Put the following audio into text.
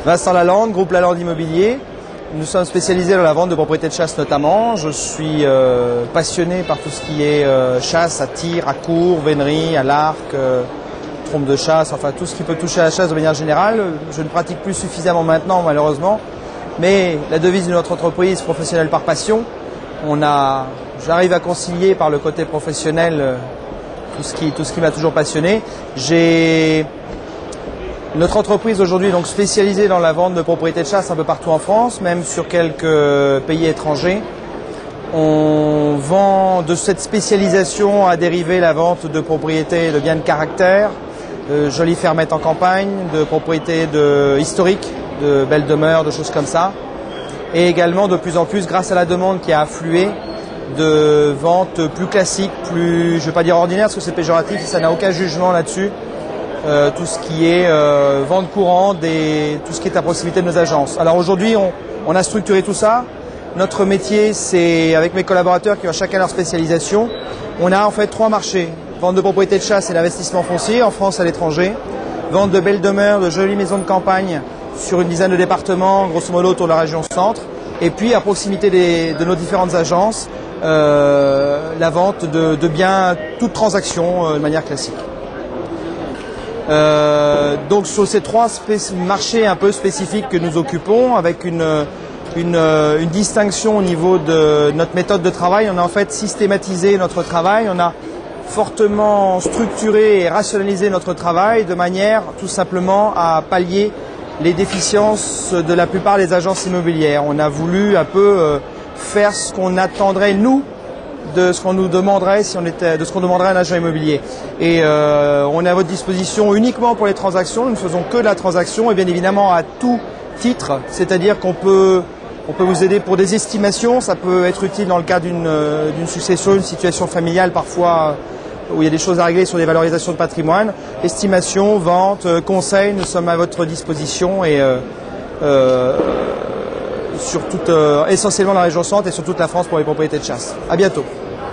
Vincent Lalande, groupe Lalande Immobilier. Nous sommes spécialisés dans la vente de propriétés de chasse notamment. Je suis passionné par tout ce qui est chasse à tir, à courre, vénerie, à l'arc, trompe de chasse, enfin tout ce qui peut toucher à la chasse de manière générale. Je ne pratique plus suffisamment maintenant malheureusement, mais la devise de notre entreprise, professionnelle par passion, j'arrive à concilier par le côté professionnel tout ce qui m'a toujours passionné. Notre entreprise aujourd'hui est donc spécialisée dans la vente de propriétés de chasse un peu partout en France, même sur quelques pays étrangers. On vend de cette spécialisation à dériver la vente de propriétés de biens de caractère, de jolies fermettes en campagne, de propriétés historiques, de belles demeures, de choses comme ça. Et également de plus en plus, grâce à la demande qui a afflué, de ventes plus classiques, plus, je ne vais pas dire ordinaires parce que c'est péjoratif, ça n'a aucun jugement là-dessus. Tout ce qui est vente courante et tout ce qui est à proximité de nos agences. Alors aujourd'hui, on a structuré tout ça. Notre métier, c'est avec mes collaborateurs qui ont chacun leur spécialisation. On a en fait 3 marchés. Vente de propriétés de chasse et d'investissement foncier en France et à l'étranger. Vente de belles demeures, de jolies maisons de campagne sur une dizaine de départements, grosso modo autour de la région centre. Et puis à proximité de nos différentes agences, la vente de biens, toute transaction de manière classique. Donc sur ces 3 marchés un peu spécifiques que nous occupons, avec une distinction au niveau de notre méthode de travail, on a en fait systématisé notre travail, on a fortement structuré et rationalisé notre travail de manière tout simplement à pallier les déficiences de la plupart des agences immobilières. On a voulu un peu faire ce qu'on attendrait nous de ce qu'on nous demanderait de ce qu'on demanderait à un agent immobilier. Et on est à votre disposition uniquement pour les transactions. Nous ne faisons que de la transaction et bien évidemment à tout titre, c'est-à-dire qu'on peut vous aider pour des estimations. Ça peut être utile dans le cas d'une succession, une situation familiale parfois où il y a des choses à régler sur des valorisations de patrimoine. Estimation, vente, conseil, nous sommes à votre disposition et essentiellement dans la région centre et sur toute la France pour les propriétés de chasse. À bientôt.